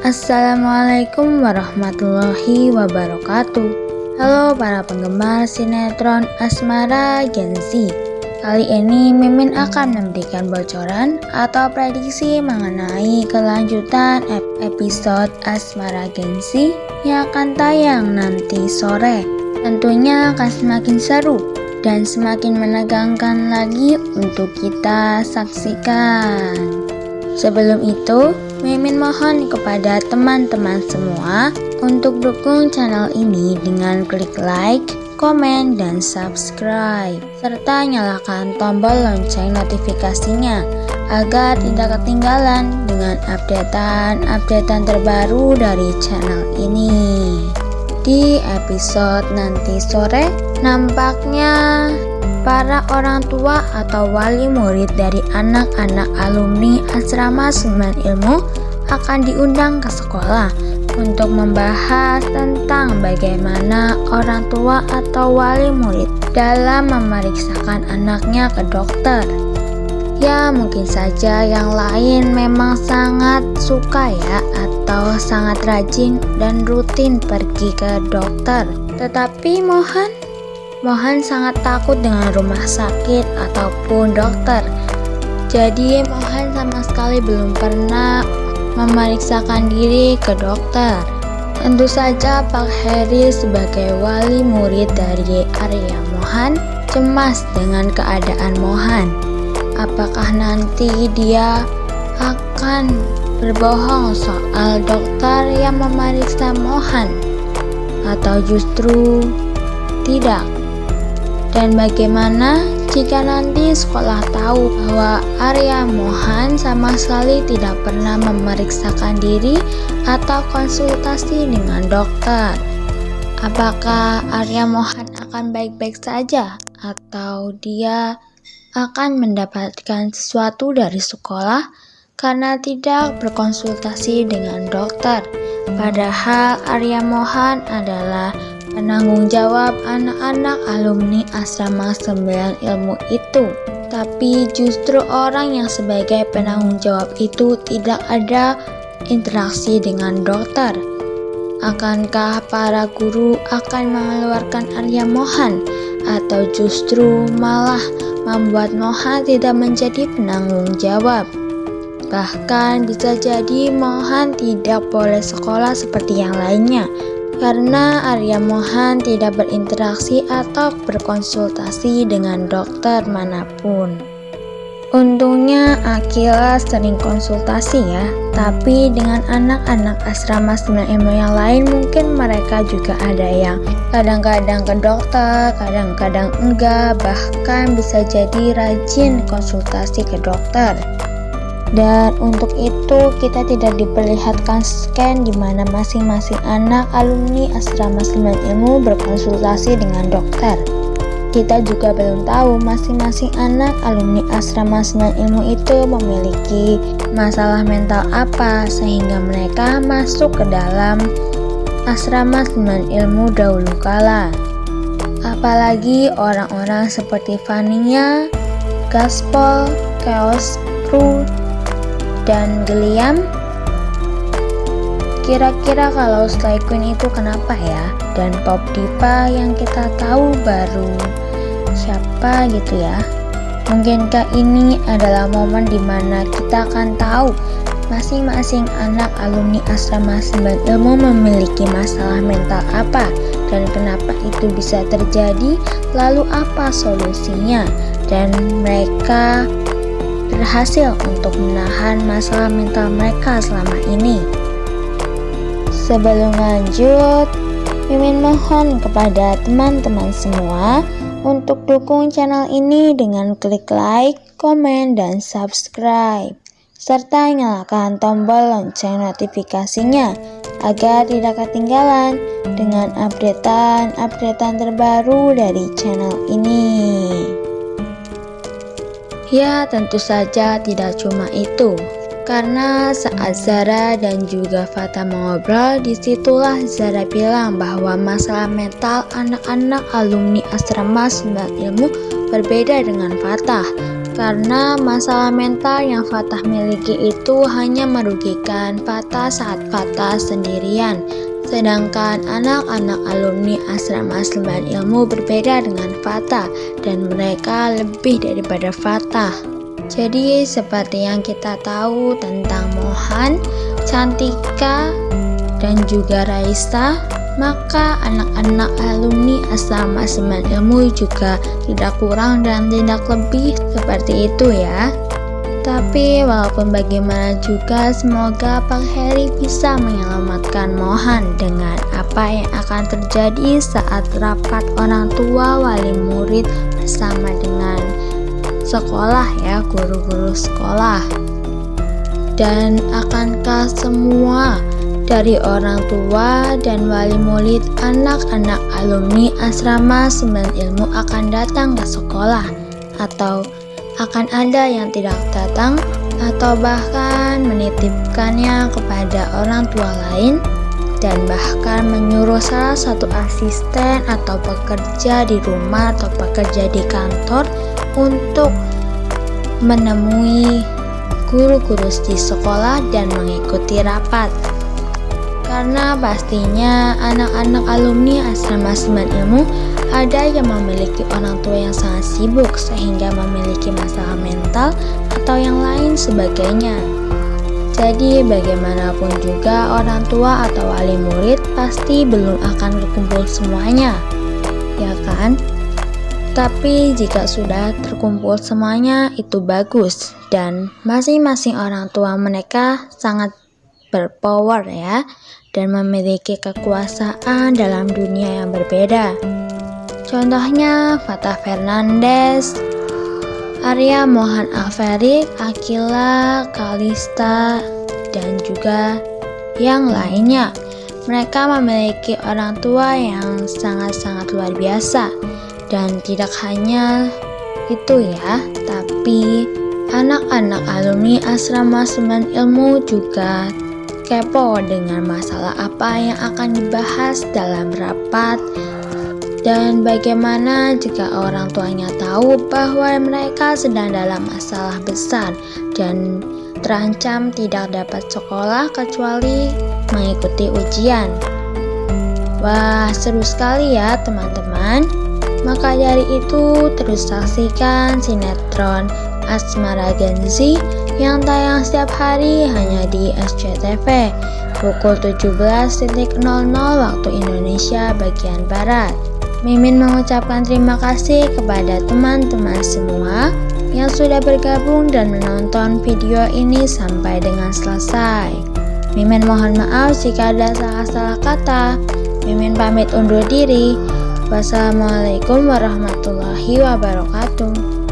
Assalamualaikum warahmatullahi wabarakatuh. Halo para penggemar sinetron Asmara Gen Z. Kali ini Mimin akan memberikan bocoran atau prediksi mengenai kelanjutan episode Asmara Gen Z yang akan tayang nanti sore. Tentunya akan semakin seru dan semakin menegangkan lagi untuk kita saksikan. Sebelum itu, Mimin mohon kepada teman-teman semua untuk dukung channel ini dengan klik like, komen, dan subscribe, serta nyalakan tombol lonceng notifikasinya agar tidak ketinggalan dengan updatean terbaru dari channel ini. Di episode nanti sore, nampaknya para orang tua atau wali murid dari anak-anak alumni Asrama 9 Ilmu akan diundang ke sekolah untuk membahas tentang bagaimana orang tua atau wali murid dalam memeriksakan anaknya ke dokter. Ya, mungkin saja yang lain memang sangat suka ya atau sangat rajin dan rutin pergi ke dokter. Tetapi Mohan sangat takut dengan rumah sakit ataupun dokter. Jadi Mohan sama sekali belum pernah memeriksakan diri ke dokter. Tentu saja Pak Heri sebagai wali murid dari Arya Mohan cemas dengan keadaan Mohan. Apakah nanti dia akan berbohong soal dokter yang memeriksa Mohan atau justru tidak? Dan bagaimana jika nanti sekolah tahu bahwa Arya Mohan sama sekali tidak pernah memeriksakan diri atau konsultasi dengan dokter? Apakah Arya Mohan akan baik-baik saja atau dia akan mendapatkan sesuatu dari sekolah karena tidak berkonsultasi dengan dokter? Padahal Arya Mohan adalah penanggung jawab anak-anak alumni Asrama 9 Ilmu itu. Tapi justru orang yang sebagai penanggung jawab itu tidak ada interaksi dengan dokter. Akankah para guru akan mengeluarkan Arya Mohan atau justru malah membuat Mohan tidak menjadi penanggung jawab? Bahkan bisa jadi Mohan tidak boleh sekolah seperti yang lainnya karena Arya Mohan tidak berinteraksi atau berkonsultasi dengan dokter manapun. Untungnya Akila sering konsultasi ya, tapi dengan anak-anak Asrama 9 Ilmu yang lain mungkin mereka juga ada yang kadang-kadang ke dokter, kadang-kadang enggak, bahkan bisa jadi rajin konsultasi ke dokter. Dan untuk itu kita tidak diperlihatkan scan di mana masing-masing anak alumni Asrama 9 Ilmu berkonsultasi dengan dokter. Kita juga belum tahu masing-masing anak alumni Asrama 9 Ilmu itu memiliki masalah mental apa sehingga mereka masuk ke dalam Asrama 9 Ilmu dahulu kala. Apalagi orang-orang seperti Vania, Gaspol, Chaos Crew, dan Geliam. Kira-kira kalau Slay Queen itu kenapa ya? Dan Pop Diva yang kita tahu baru siapa gitu ya? Mungkinkah ini adalah momen dimana kita akan tahu masing-masing anak alumni Asrama 9 Ilmu memiliki masalah mental apa dan kenapa itu bisa terjadi, lalu apa solusinya, dan mereka berhasil untuk menahan masalah mental mereka selama ini. Sebelum lanjut, Mimin mohon kepada teman-teman semua untuk dukung channel ini dengan klik like, komen, dan subscribe, serta nyalakan tombol lonceng notifikasinya agar tidak ketinggalan dengan updatean terbaru dari channel ini. Ya, tentu saja tidak cuma itu. Karena saat Zara dan juga Fata mengobrol, disitulah Zara bilang bahwa masalah mental anak-anak alumni Asrama 9 Ilmu berbeda dengan Fatah. Karena masalah mental yang Fatah miliki itu hanya merugikan Fatah saat Fatah sendirian. Sedangkan anak-anak alumni asrama Selemban Ilmu berbeda dengan Fatah dan mereka lebih daripada Fatah. Jadi seperti yang kita tahu tentang Mohan, Cantika, dan juga Raisa, maka anak-anak alumni asrama Selemban Ilmu juga tidak kurang dan tidak lebih seperti itu ya. Tapi walaupun bagaimana juga, semoga Pak Heri bisa menyelamatkan Mohan dengan apa yang akan terjadi saat rapat orang tua wali murid bersama dengan sekolah ya, guru-guru sekolah. Dan akankah semua dari orang tua dan wali murid anak-anak alumni asrama Selemban Ilmu akan datang ke sekolah, atau akan ada yang tidak datang, atau bahkan menitipkannya kepada orang tua lain, dan bahkan menyuruh salah satu asisten atau pekerja di rumah atau pekerja di kantor untuk menemui guru-guru di sekolah dan mengikuti rapat. Karena pastinya anak-anak alumni asrama Selemban Ilmu ada yang memiliki orang tua yang sangat sibuk sehingga memiliki masalah mental atau yang lain sebagainya. Jadi bagaimanapun juga orang tua atau wali murid pasti belum akan terkumpul semuanya, ya kan? Tapi jika sudah terkumpul semuanya itu bagus, dan masing-masing orang tua mereka sangat berpower ya, dan memiliki kekuasaan dalam dunia yang berbeda. Contohnya Fatah Fernandes, Arya Mohan Alferik, Akila, Kalista, dan juga yang lainnya. Mereka memiliki orang tua yang sangat-sangat luar biasa. Dan tidak hanya itu ya, tapi anak-anak alumni asrama Selemban Ilmu juga kepo dengan masalah apa yang akan dibahas dalam rapat. Dan bagaimana jika orang tuanya tahu bahwa mereka sedang dalam masalah besar dan terancam tidak dapat sekolah kecuali mengikuti ujian. Wah, seru sekali ya teman-teman. Maka dari itu terus saksikan sinetron Asmara Gen Z yang tayang setiap hari hanya di SCTV pukul 17.00 waktu Indonesia bagian Barat. Mimin mengucapkan terima kasih kepada teman-teman semua yang sudah bergabung dan menonton video ini sampai dengan selesai. Mimin mohon maaf jika ada salah-salah kata. Mimin pamit undur diri. Wassalamualaikum warahmatullahi wabarakatuh.